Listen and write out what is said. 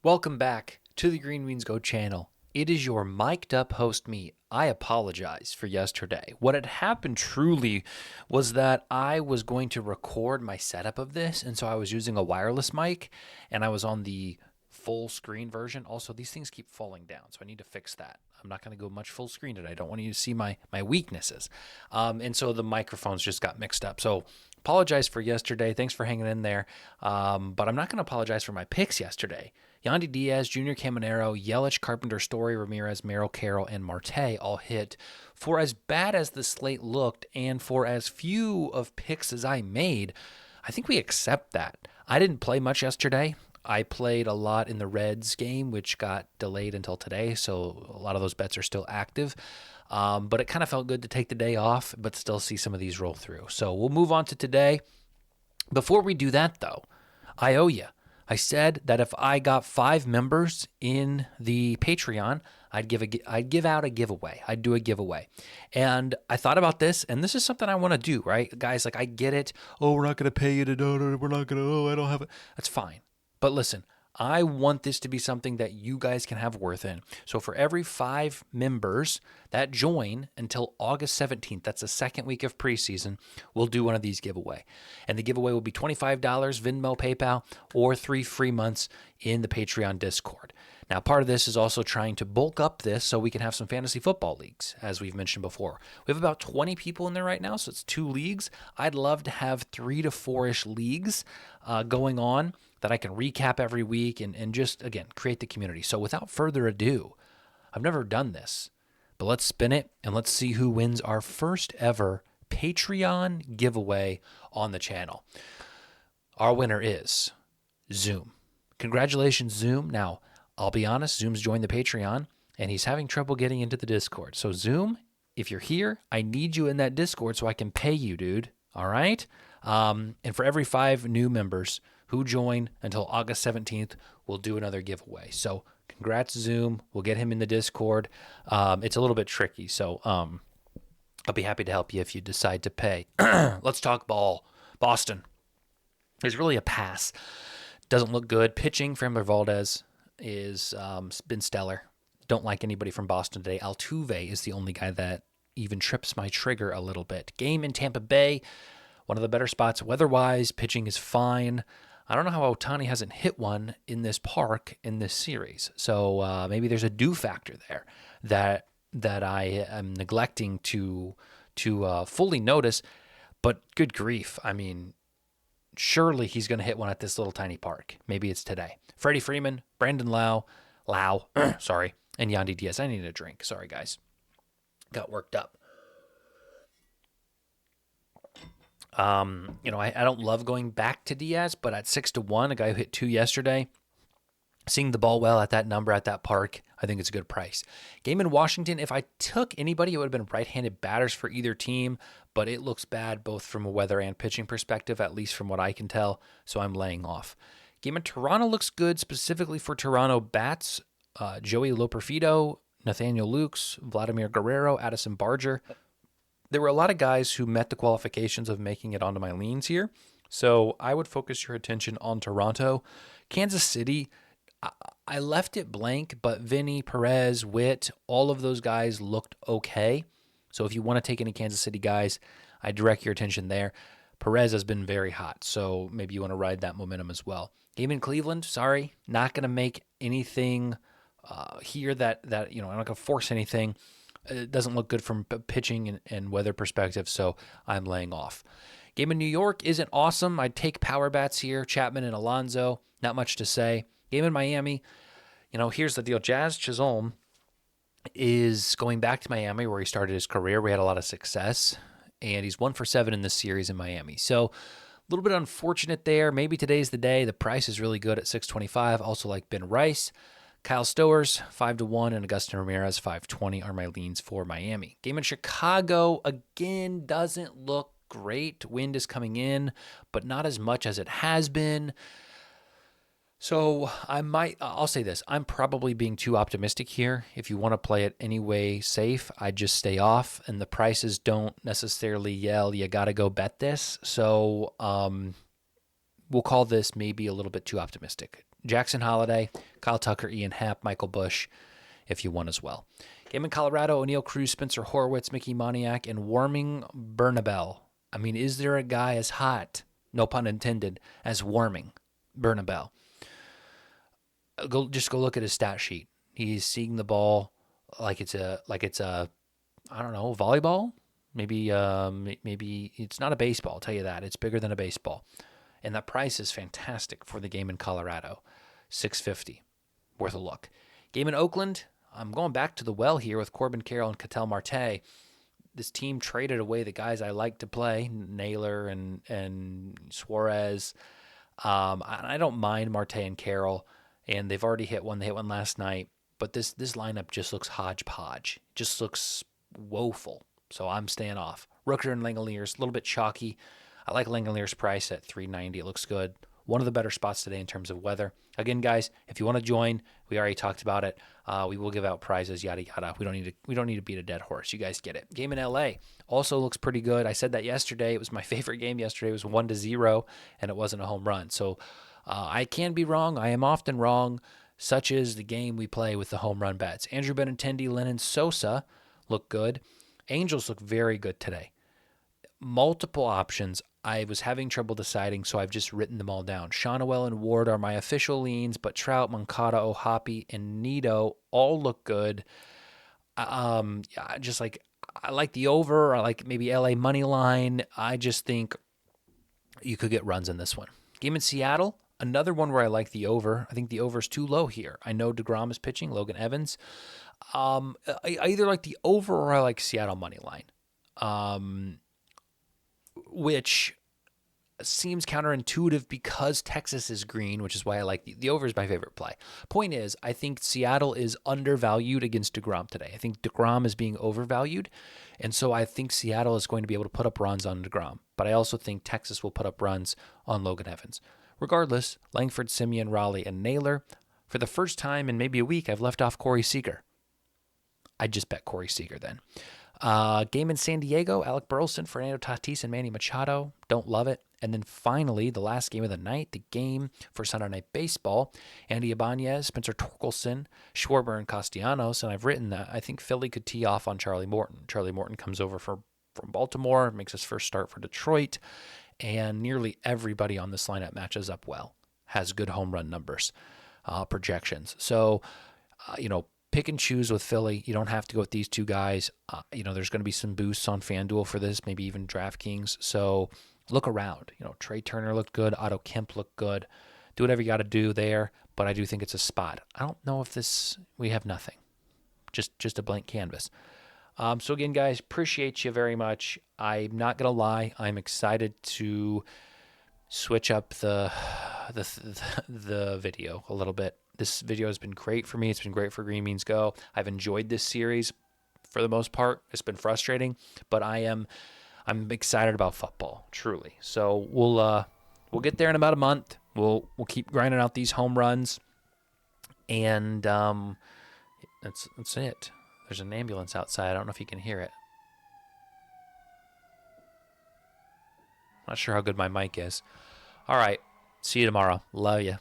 Welcome back to the Green Beans Go channel. It is your mic'd up host me. I apologize for yesterday. What had happened truly was that I was going to record my setup of this, and so I was using a wireless mic, and I was on the full screen version. Also, these things keep falling down, so I need to fix that. I'm not going to go much full screen today. I don't want you to see my weaknesses. And so the microphones just got mixed up. So apologize for yesterday. Thanks for hanging in there. But I'm not going to apologize for my picks yesterday. Yandy Diaz, Junior Caminero, Yelich, Carpenter, Story, Ramirez, Merrill, Carroll, and Marte all hit. For as bad as the slate looked and for as few of picks as I made, I think we accept that. I didn't play much yesterday. I played a lot in the Reds game, which got delayed until today, so a lot of those bets are still active. But it kind of felt good to take the day off, but still see some of these roll through. So we'll move on to today. Before we do that, though, I owe you. I said that if I got 5 members in the Patreon, I'd give out a giveaway. I'd do a giveaway. And I thought about this, and this is something I want to do, right? Guys, like, I get it. Oh, we're not going to pay you to do it. We're not going to, I don't have it. That's fine. But listen, I want this to be something that you guys can have worth in. So for every 5 members that join until August 17th, that's the second week of preseason, we'll do one of these giveaway. And the giveaway will be $25 Venmo, PayPal, or 3 free months in the Patreon Discord. Now, part of this is also trying to bulk up this so we can have some fantasy football leagues, as we've mentioned before. We have about 20 people in there right now, so it's 2 leagues. I'd love to have 3 to 4-ish leagues going on that I can recap every week and just, again, create the community. So without further ado, I've never done this, but let's spin it and let's see who wins our first ever Patreon giveaway on the channel. Our winner is Zoom. Congratulations, Zoom. Now, I'll be honest, Zoom's joined the Patreon, and he's having trouble getting into the Discord. So Zoom, if you're here, I need you in that Discord so I can pay you, dude. All right? And for every 5 new members who join until August 17th, we'll do another giveaway. So congrats, Zoom. We'll get him in the Discord. It's a little bit tricky, so I'll be happy to help you if you decide to pay. Let's talk ball. Boston is really a pass. Doesn't look good. Pitching for Framber Valdez is been stellar. Don't like anybody from Boston today. Altuve is the only guy that even trips my trigger a little bit. Game in Tampa Bay, one of the better spots weather-wise. Pitching is fine. I don't know how Ohtani hasn't hit one in this park in this series. So maybe there's a do factor there that I am neglecting to fully notice. But good grief, I mean, surely he's going to hit one at this little tiny park. Maybe it's today. Freddie Freeman, Brandon Lau, sorry, and Yandy Diaz. I need a drink. Sorry, guys. Got worked up. I don't love going back to Diaz, but at 6-1, a guy who hit 2 yesterday, seeing the ball well at that number at that park, I think it's a good price. Game in Washington, if I took anybody, it would have been right-handed batters for either team, but it looks bad both from a weather and pitching perspective, at least from what I can tell, so I'm laying off. Game in Toronto looks good, specifically for Toronto bats. Joey Loperfido, Nathaniel Lukes, Vladimir Guerrero, Addison Barger. There were a lot of guys who met the qualifications of making it onto my leans here, so I would focus your attention on Toronto. Kansas City, I left it blank, but Vinny, Perez, Witt, all of those guys looked okay. So if you want to take any Kansas City guys, I direct your attention there. Perez has been very hot, so maybe you want to ride that momentum as well. Game in Cleveland, sorry, not going to make anything here that I'm not going to force anything. It doesn't look good from pitching and weather perspective, so I'm laying off. Game in New York isn't awesome. I'd take power bats here, Chapman and Alonso. Not much to say. Game in Miami, here's the deal. Jazz Chisholm is going back to Miami where he started his career. We had a lot of success, and he's 1 for 7 in this series in Miami. So a little bit unfortunate there. Maybe today's the day. The price is really good at $6.25. Also like Ben Rice. Kyle Stowers, 5-1, and Agustin Ramirez, 5.20 are my leans for Miami. Game in Chicago, again, doesn't look great. Wind is coming in, but not as much as it has been. So I'll say this, I'm probably being too optimistic here. If you want to play it anyway safe, I'd just stay off, and the prices don't necessarily yell, you got to go bet this. So we'll call this maybe a little bit too optimistic. Jackson Holiday, Kyle Tucker, Ian Happ, Michael Bush, if you want as well. Game in Colorado, O'Neal Cruz, Spencer Horwitz, Mickey Moniak, and Warming Bernabel. I mean, is there a guy as hot, no pun intended, as Warming Bernabel? Just go look at his stat sheet. He's seeing the ball like it's a I don't know, volleyball. Maybe it's not a baseball. I'll tell you that. It's bigger than a baseball, and that price is fantastic for the game in Colorado, $650, worth a look. Game in Oakland. I'm going back to the well here with Corbin Carroll and Ketel Marte. This team traded away the guys I like to play, Naylor and Suarez. I don't mind Marte and Carroll, and they've already hit one. They hit one last night, but this lineup just looks hodgepodge. It just looks woeful. So I'm staying off. Rooker and Langoliers, a little bit chalky. I like Langoliers' price at $390. It looks good. One of the better spots today in terms of weather. Again, guys, if you want to join, we already talked about it. We will give out prizes, yada yada. We don't need to beat a dead horse. You guys get it. Game in LA also looks pretty good. I said that yesterday. It was my favorite game yesterday. It was 1-0, and it wasn't a home run. So I can be wrong. I am often wrong. Such is the game we play with the home run bets. Andrew Benintendi, Lennon Sosa look good. Angels look very good today. Multiple options. I was having trouble deciding, so I've just written them all down. Shonowell and Ward are my official leans, but Trout, Moncada, Ohapi, and Nito all look good. Just like I like the over. I like maybe LA money line. I just think you could get runs in this one. Game in Seattle, another one where I like the over. I think the over is too low here. I know DeGrom is pitching, Logan Evans. I either like the over or I like Seattle money line, which seems counterintuitive because Texas is green, which is why I like the over is my favorite play. Point is, I think Seattle is undervalued against DeGrom today. I think DeGrom is being overvalued, and so I think Seattle is going to be able to put up runs on DeGrom, but I also think Texas will put up runs on Logan Evans. Regardless, Langford, Simeon, Raleigh, and Naylor. For the first time in maybe a week, I've left off Corey Seager. I just bet Corey Seager then. Game in San Diego, Alec Burleson, Fernando Tatis, and Manny Machado. Don't love it. And then finally, the last game of the night, the game for Sunday Night Baseball, Andy Ibanez, Spencer Torkelson, Schwarber, and Castellanos. And I've written that I think Philly could tee off on Charlie Morton. Charlie Morton comes over from Baltimore, makes his first start for Detroit, and nearly everybody on this lineup matches up well, has good home run numbers, projections. So, pick and choose with Philly. You don't have to go with these two guys. There's going to be some boosts on FanDuel for this, maybe even DraftKings. So look around. Trey Turner looked good. Otto Kemp looked good. Do whatever you got to do there, but I do think it's a spot. I don't know if we have nothing. Just a blank canvas. So again, guys, appreciate you very much. I'm not going to lie. I'm excited to switch up the video a little bit. This video has been great for me. It's been great for Green Beans Go. I've enjoyed this series for the most part. It's been frustrating, but I'm excited about football, truly. So we'll get there in about a month. We'll keep grinding out these home runs, and that's it. There's an ambulance outside. I don't know if you can hear it. Not sure how good my mic is. All right. See you tomorrow. Love you.